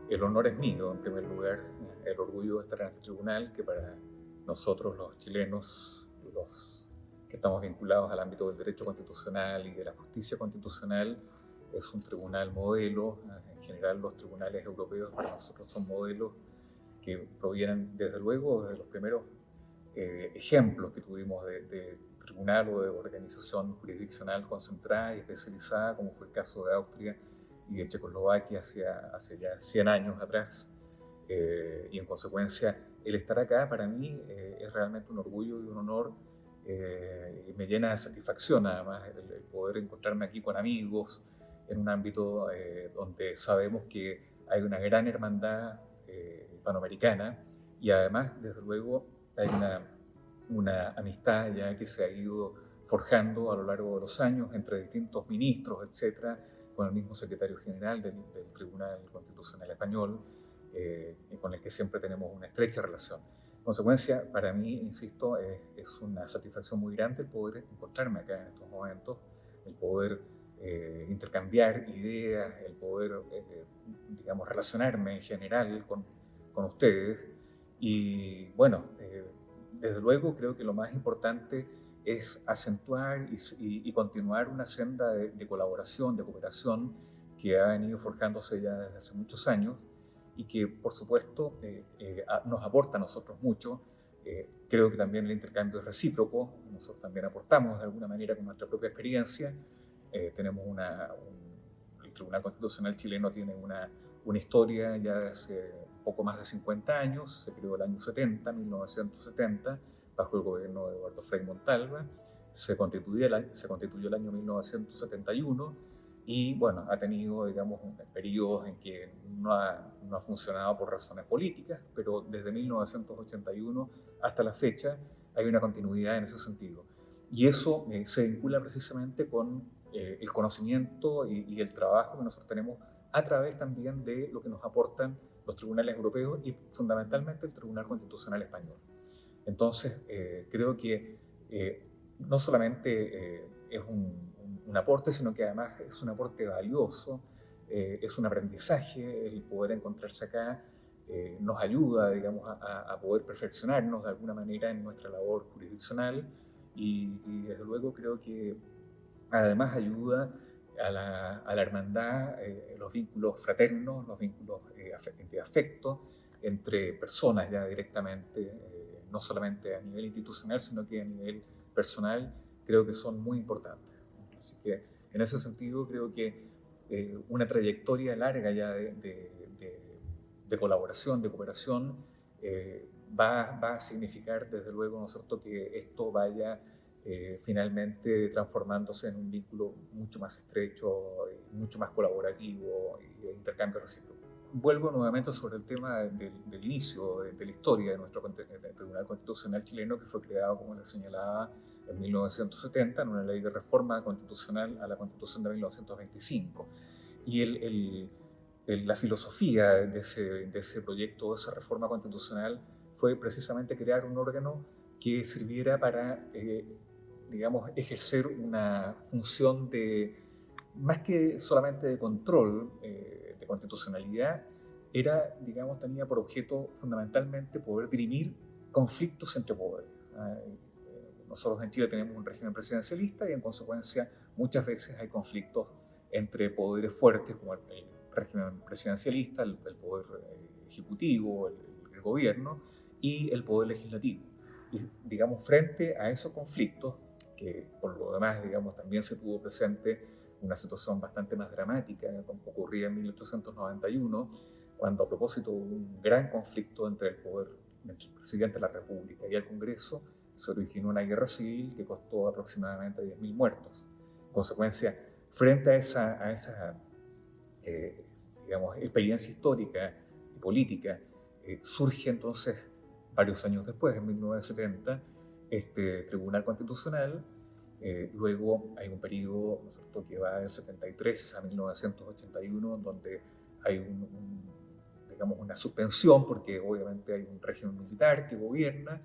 El honor es mío, en primer lugar, el orgullo de estar en este tribunal, que para nosotros los chilenos, los que estamos vinculados al ámbito del derecho constitucional y de la justicia constitucional, es un tribunal modelo. En general, los tribunales europeos para nosotros son modelos que provienen, desde luego, de los primeros ejemplos que tuvimos de tribunal o de organización jurisdiccional concentrada y especializada, como fue el caso de Austria y de Checoslovaquia hace ya 100 años atrás. Y en consecuencia, el estar acá para mí es realmente un orgullo y un honor, y me llena de satisfacción además el poder encontrarme aquí con amigos en un ámbito donde sabemos que hay una gran hermandad panamericana, y además, desde luego, hay una amistad ya que se ha ido forjando a lo largo de los años entre distintos ministros, etcétera, con el mismo secretario general del Tribunal Constitucional Español, con el que siempre tenemos una estrecha relación. En consecuencia, para mí, insisto, es una satisfacción muy grande el poder encontrarme acá en estos momentos, el poder intercambiar ideas, el poder, digamos, relacionarme en general con ustedes. Y bueno, desde luego creo que lo más importante es acentuar y continuar una senda de colaboración, de cooperación que ha venido forjándose ya desde hace muchos años y que, por supuesto, nos aporta a nosotros mucho. Creo que también el intercambio es recíproco. Nosotros también aportamos de alguna manera con nuestra propia experiencia. Tenemos el Tribunal Constitucional chileno tiene una historia ya de hace poco más de 50 años. Se creó el año 70, 1970, bajo el gobierno de Eduardo Frei Montalva. Se constituyó el año 1971 y bueno, ha tenido, digamos, periodos en que no ha funcionado por razones políticas, pero desde 1981 hasta la fecha hay una continuidad en ese sentido. Y eso se vincula precisamente con el conocimiento y el trabajo que nosotros tenemos a través también de lo que nos aportan los tribunales europeos y fundamentalmente el Tribunal Constitucional Español. Entonces, creo que no solamente es un aporte, sino que además es un aporte valioso, es un aprendizaje el poder encontrarse acá, nos ayuda, digamos, a poder perfeccionarnos de alguna manera en nuestra labor jurisdiccional y desde luego creo que además ayuda a la hermandad, los vínculos fraternos, los vínculos de afecto entre personas ya directamente, no solamente a nivel institucional, sino que a nivel personal, creo que son muy importantes. Así que en ese sentido creo que una trayectoria larga ya de colaboración, de cooperación, va a significar desde luego, ¿no es cierto?, que esto vaya finalmente transformándose en un vínculo mucho más estrecho, mucho más colaborativo y de intercambio recíproco. Vuelvo nuevamente sobre el tema del inicio de la historia de nuestro Tribunal Constitucional chileno, que fue creado, como les señalaba, en 1970 en una ley de reforma constitucional a la Constitución de 1925. Y la filosofía de ese proyecto, de esa reforma constitucional, fue precisamente crear un órgano que sirviera para, digamos, ejercer una función más que solamente de control, de constitucionalidad, tenía por objeto fundamentalmente poder dirimir conflictos entre poderes. Nosotros en Chile tenemos un régimen presidencialista y en consecuencia muchas veces hay conflictos entre poderes fuertes como el régimen presidencialista, el poder ejecutivo, el gobierno y el poder legislativo. Y, digamos, frente a esos conflictos, que por lo demás, digamos, también se tuvo presente una situación bastante más dramática, como ocurría en 1891, cuando a propósito de un gran conflicto entre entre el presidente de la República y el Congreso, se originó una guerra civil que costó aproximadamente 10.000 muertos. En consecuencia, frente a esa digamos, experiencia histórica y política, surge entonces, varios años después, en 1970, este Tribunal Constitucional. Luego hay un periodo, ¿no es cierto?, que va del 73 a 1981, donde hay digamos, una suspensión, porque obviamente hay un régimen militar que gobierna,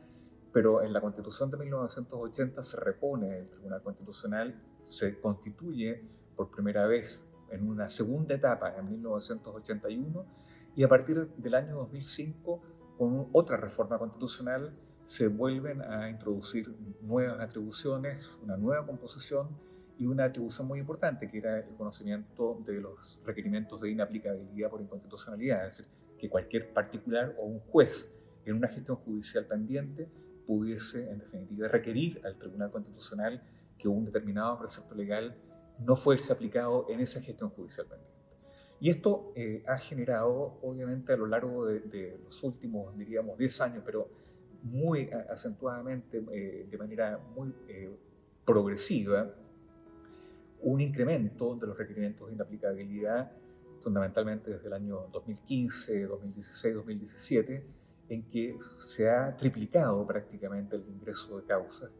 pero en la Constitución de 1980 se repone el Tribunal Constitucional, se constituye por primera vez en una segunda etapa en 1981 y a partir del año 2005, con otra reforma constitucional, se vuelven a introducir nuevas atribuciones, una nueva composición y una atribución muy importante, que era el conocimiento de los requerimientos de inaplicabilidad por inconstitucionalidad, es decir, que cualquier particular o un juez en una gestión judicial pendiente pudiese, en definitiva, requerir al Tribunal Constitucional que un determinado precepto legal no fuese aplicado en esa gestión judicial pendiente. Y esto ha generado, obviamente, a lo largo de los últimos, diríamos, 10 años, pero muy acentuadamente, de manera muy progresiva, un incremento de los requerimientos de inaplicabilidad, fundamentalmente desde el año 2015, 2016, 2017, en que se ha triplicado prácticamente el ingreso de causas,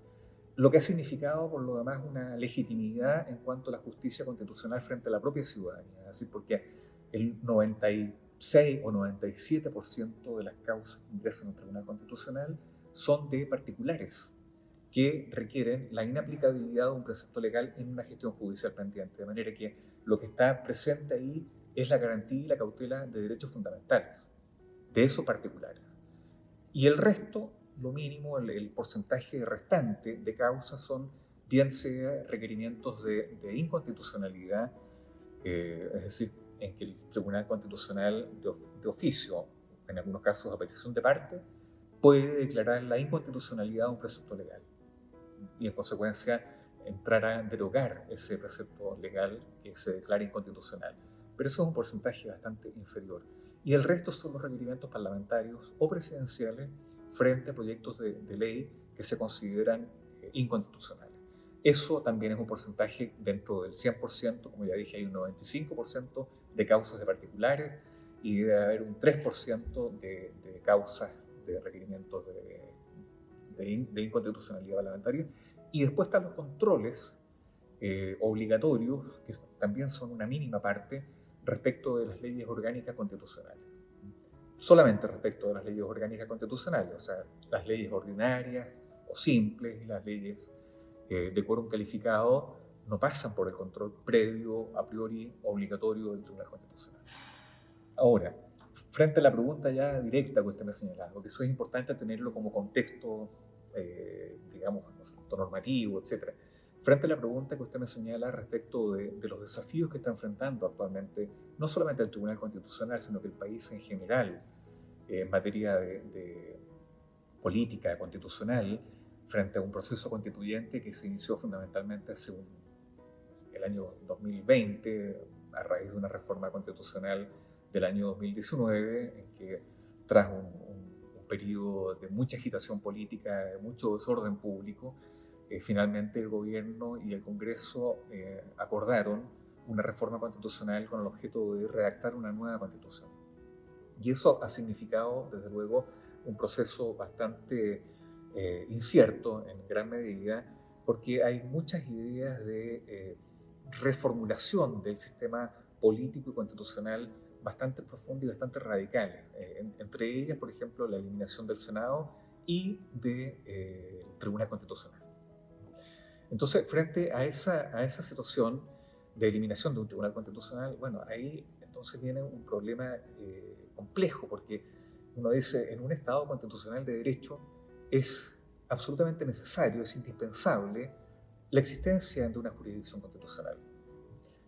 lo que ha significado, por lo demás, una legitimidad en cuanto a la justicia constitucional frente a la propia ciudadanía. Es decir, porque el 96 o 97% de las causas que ingresan al Tribunal Constitucional son de particulares que requieren la inaplicabilidad de un precepto legal en una gestión judicial pendiente. De manera que lo que está presente ahí es la garantía y la cautela de derechos fundamentales de esos particulares. Y el resto, lo mínimo, el porcentaje restante de causas son bien sea requerimientos de inconstitucionalidad, es decir, en que el Tribunal Constitucional de oficio, en algunos casos a petición de parte, puede declarar la inconstitucionalidad de un precepto legal y en consecuencia entrar a derogar ese precepto legal que se declara inconstitucional. Pero eso es un porcentaje bastante inferior. Y el resto son los requerimientos parlamentarios o presidenciales frente a proyectos de ley que se consideran inconstitucionales. Eso también es un porcentaje dentro del 100%, como ya dije, hay un 95% de causas de particulares y debe haber un 3% de causas de requerimientos de inconstitucionalidad parlamentaria. Y después están los controles obligatorios, que también son una mínima parte respecto de las leyes orgánicas constitucionales. Solamente respecto de las leyes orgánicas constitucionales, o sea, las leyes ordinarias o simples y las leyes de quórum calificado no pasan por el control previo, a priori, obligatorio del Tribunal Constitucional. Ahora, frente a la pregunta ya directa que usted me señalaba, porque eso es importante tenerlo como contexto, digamos, normativo, etc. Frente a la pregunta que usted me señala respecto de los desafíos que está enfrentando actualmente, no solamente el Tribunal Constitucional, sino que el país en general, en materia de política constitucional, frente a un proceso constituyente que se inició fundamentalmente hace el año 2020, a raíz de una reforma constitucional del año 2019, en que tras un periodo de mucha agitación política, de mucho desorden público, finalmente el gobierno y el Congreso acordaron una reforma constitucional con el objeto de redactar una nueva constitución. Y eso ha significado, desde luego, un proceso bastante incierto en gran medida, porque hay muchas ideas de reformulación del sistema político y constitucional bastante profundas y bastante radicales. Entre ellas, por ejemplo, la eliminación del Senado y del Tribunal Constitucional. Entonces, frente a esa situación de eliminación de un Tribunal Constitucional, bueno, ahí entonces viene un problema complejo, porque uno dice, en un Estado constitucional de derecho es absolutamente necesario, es indispensable la existencia de una jurisdicción constitucional.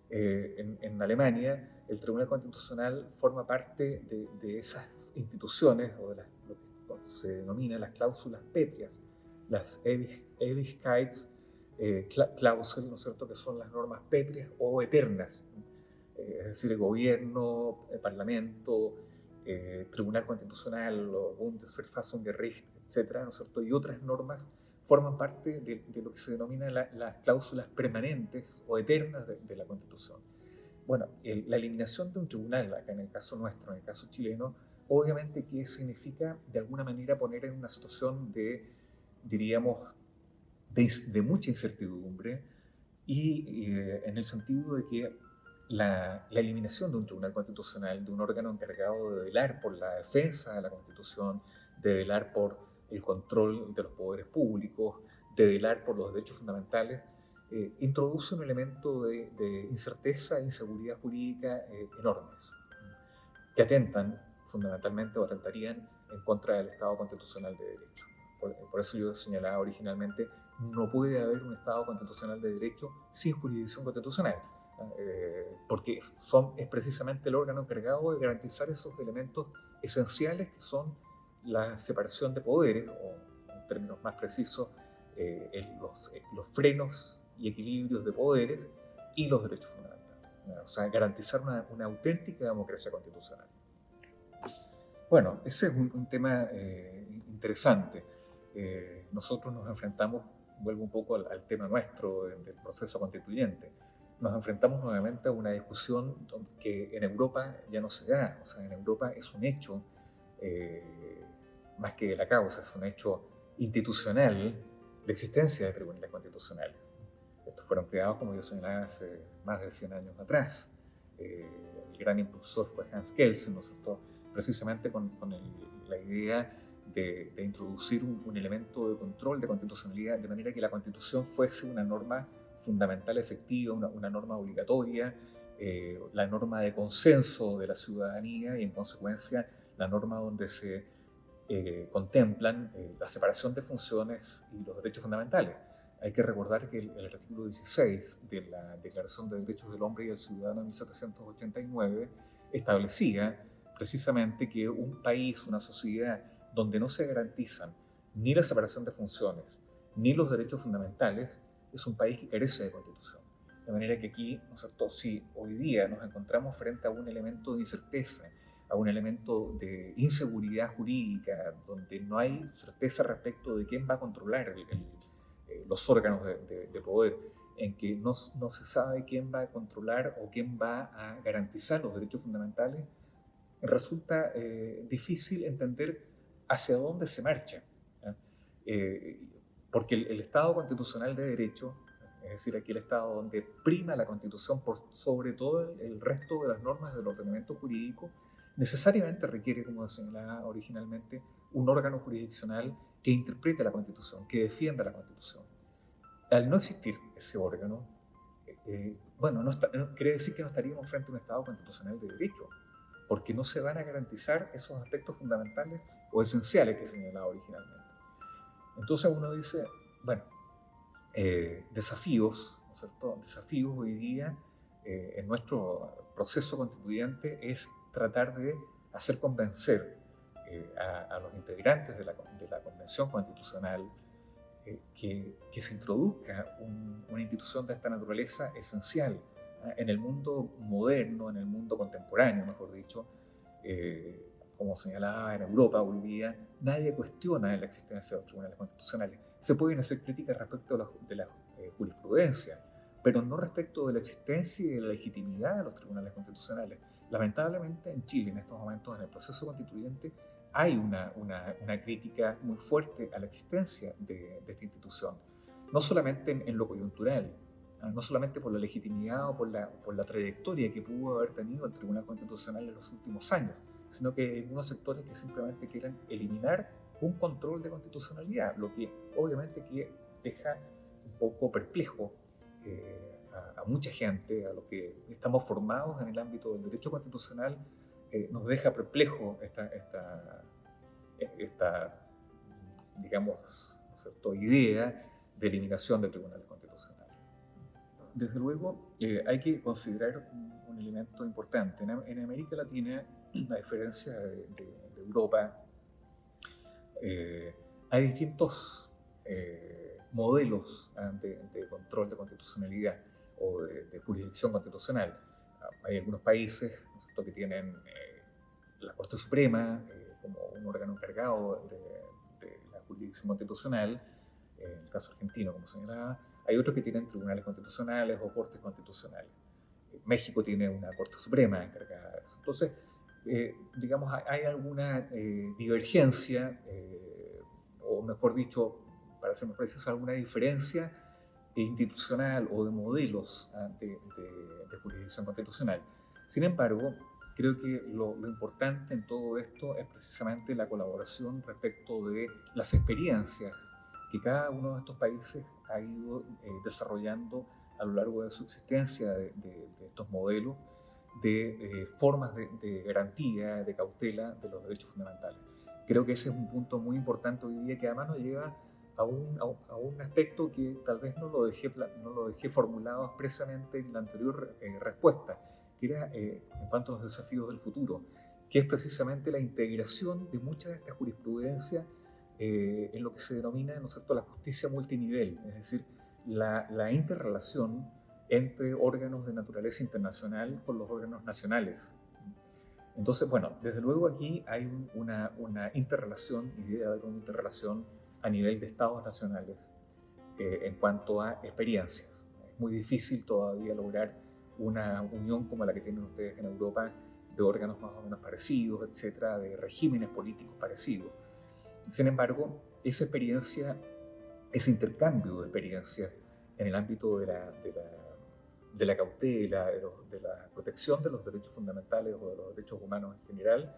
En Alemania, el Tribunal Constitucional forma parte de esas instituciones, o de lo que se denomina las cláusulas pétreas, las Ewigkeitsklausel, ¿no es cierto?, que son las normas pétreas o eternas. Es decir, el gobierno, el parlamento, Tribunal Constitucional, Bundesverfassungsgericht, etc., ¿no es cierto?, y otras normas forman parte de lo que se denomina las cláusulas permanentes o eternas de la Constitución. Bueno, la eliminación de un tribunal, acá en el caso nuestro, en el caso chileno, obviamente que significa de alguna manera poner en una situación diríamos, de mucha incertidumbre y en el sentido de que la eliminación de un tribunal constitucional, de un órgano encargado de velar por la defensa de la Constitución, de velar por el control de los poderes públicos, de velar por los derechos fundamentales, introduce un elemento de incerteza e inseguridad jurídica enormes, que atentan fundamentalmente o atentarían en contra del Estado constitucional de derecho. Por eso yo señalaba originalmente, no puede haber un Estado constitucional de derecho sin jurisdicción constitucional, porque es precisamente el órgano encargado de garantizar esos elementos esenciales que son la separación de poderes, o en términos más precisos, los frenos y equilibrios de poderes y los derechos fundamentales. O sea, garantizar una auténtica democracia constitucional. Bueno, ese es un tema interesante. Nosotros nos enfrentamos, vuelvo un poco al tema nuestro del proceso constituyente, nos enfrentamos nuevamente a una discusión que en Europa ya no se da. O sea, en Europa es un hecho, más que la causa, es un hecho institucional la existencia de tribunales constitucionales. Estos fueron creados, como yo señalaba, hace más de 100 años atrás. El gran impulsor fue Hans Kelsen, ¿no es cierto?, precisamente con la idea de introducir un elemento de control de constitucionalidad, de manera que la Constitución fuese una norma fundamental efectiva, una norma obligatoria, la norma de consenso de la ciudadanía y, en consecuencia, la norma donde se contemplan la separación de funciones y los derechos fundamentales. Hay que recordar que el artículo 16 de la Declaración de Derechos del Hombre y del Ciudadano de 1789 establecía precisamente que un país, una sociedad donde no se garantizan ni la separación de funciones ni los derechos fundamentales, es un país que carece de constitución. De manera que aquí, ¿no es cierto?, si hoy día nos encontramos frente a un elemento de incerteza, a un elemento de inseguridad jurídica, donde no hay certeza respecto de quién va a controlar los órganos de poder, en que no se sabe quién va a controlar o quién va a garantizar los derechos fundamentales, resulta difícil entender hacia dónde se marcha. Porque el Estado constitucional de derecho, es decir, aquel Estado donde prima la Constitución por sobre todo el resto de las normas del ordenamiento jurídico, necesariamente requiere, como señalaba originalmente, un órgano jurisdiccional que interprete la Constitución, que defienda la Constitución. Al no existir ese órgano, quiere decir que no estaríamos frente a un Estado constitucional de derecho, porque no se van a garantizar esos aspectos fundamentales o esenciales que señalaba originalmente. Entonces uno dice, bueno, desafíos, ¿no es cierto? Desafíos hoy día en nuestro proceso constituyente es tratar de hacer convencer a los integrantes de la Convención Constitucional que se introduzca una institución de esta naturaleza esencial en el mundo moderno, en el mundo contemporáneo, mejor dicho. Como señalaba en Europa hoy día, nadie cuestiona la existencia de los tribunales constitucionales. Se pueden hacer críticas respecto de la jurisprudencia, pero no respecto de la existencia y de la legitimidad de los tribunales constitucionales. Lamentablemente en Chile, en estos momentos, en el proceso constituyente, hay una crítica muy fuerte a la existencia de esta institución, no solamente en lo coyuntural, no solamente por la legitimidad o por la trayectoria que pudo haber tenido el Tribunal Constitucional en los últimos años, sino que hay algunos sectores que simplemente quieren eliminar un control de constitucionalidad, lo que obviamente que deja un poco perplejo a mucha gente, a los que estamos formados en el ámbito del derecho constitucional, nos deja perplejo esta digamos, ¿no es cierto?, idea de eliminación del Tribunal Constitucional. Desde luego, hay que considerar un elemento importante. En América Latina, a diferencia de Europa, hay distintos modelos de control de constitucionalidad o de jurisdicción constitucional. Hay algunos países, ¿no es cierto?, que tienen la Corte Suprema como un órgano encargado de la jurisdicción constitucional, en el caso argentino, como señalaba. Hay otros que tienen tribunales constitucionales o cortes constitucionales. México tiene una Corte Suprema encargada de eso. Entonces, digamos, hay alguna divergencia, o mejor dicho, para ser más preciso, alguna diferencia institucional o de modelos de jurisdicción constitucional. Sin embargo, creo que lo importante en todo esto es precisamente la colaboración respecto de las experiencias que cada uno de estos países ha ido desarrollando a lo largo de su existencia de estos modelos de formas de garantía, de cautela de los derechos fundamentales. Creo que ese es un punto muy importante hoy día que además nos lleva a un aspecto que tal vez no lo dejé formulado expresamente en la anterior respuesta, que era en cuanto a los desafíos del futuro, que es precisamente la integración de muchas de estas jurisprudencias en lo que se denomina, ¿no es cierto?, la justicia multinivel, es decir, la interrelación entre órganos de naturaleza internacional con los órganos nacionales. Entonces, bueno, desde luego aquí hay una interrelación, y debe haber una interrelación a nivel de estados nacionales en cuanto a experiencias. Es muy difícil todavía lograr una unión como la que tienen ustedes en Europa, de órganos más o menos parecidos, etcétera, de regímenes políticos parecidos. Sin embargo, esa experiencia, ese intercambio de experiencias en el ámbito de la cautela, de la protección de los derechos fundamentales o de los derechos humanos en general,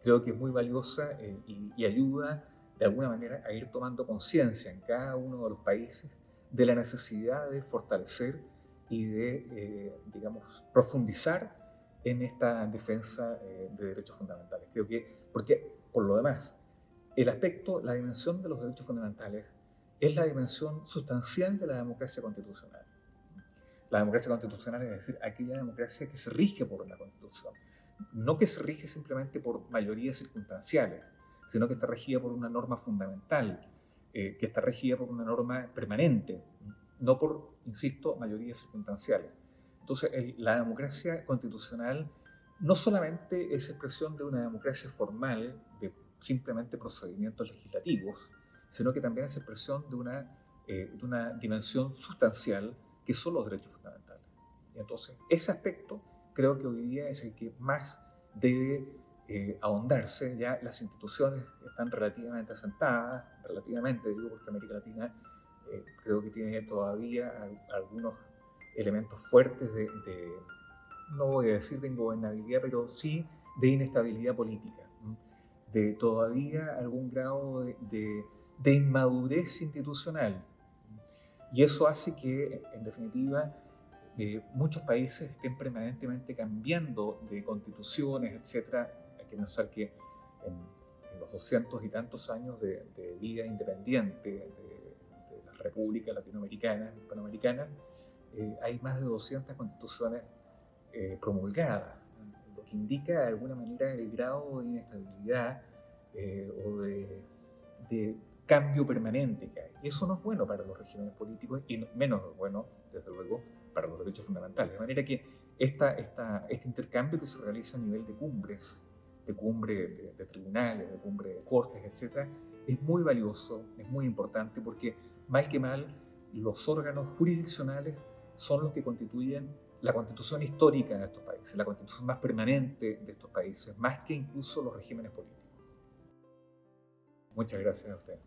creo que es muy valiosa y ayuda de alguna manera a ir tomando conciencia en cada uno de los países de la necesidad de fortalecer y de, digamos, profundizar en esta defensa de derechos fundamentales. Creo que, porque por lo demás, el aspecto, la dimensión de los derechos fundamentales es la dimensión sustancial de la democracia constitucional. La democracia constitucional es decir, aquella democracia que se rige por una constitución. No que se rige simplemente por mayorías circunstanciales, sino que está regida por una norma fundamental, que está regida por una norma permanente, no por, insisto, mayorías circunstanciales. Entonces, la democracia constitucional no solamente es expresión de una democracia formal, de simplemente procedimientos legislativos, sino que también es expresión de una dimensión sustancial que son los derechos fundamentales. Y entonces, ese aspecto creo que hoy día es el que más debe ahondarse. Ya las instituciones están relativamente asentadas, relativamente, digo, porque América Latina creo que tiene todavía algunos elementos fuertes no voy a decir de ingobernabilidad, pero sí de inestabilidad política, de todavía algún grado de inmadurez institucional. Y eso hace que, en definitiva, muchos países estén permanentemente cambiando de constituciones, etc. Hay que pensar que en los 200 y tantos años de vida independiente de las repúblicas latinoamericanas, hispanoamericanas, hay más de 200 constituciones promulgadas, lo que indica de alguna manera el grado de inestabilidad o de cambio permanente que hay. Y eso no es bueno para los regímenes políticos y menos bueno, desde luego, para los derechos fundamentales. De manera que este intercambio que se realiza a nivel de cumbres, de tribunales, de cumbre de cortes, etc., es muy valioso, es muy importante, porque mal que mal, los órganos jurisdiccionales son los que constituyen la constitución histórica de estos países, la constitución más permanente de estos países, más que incluso los regímenes políticos. Muchas gracias a usted.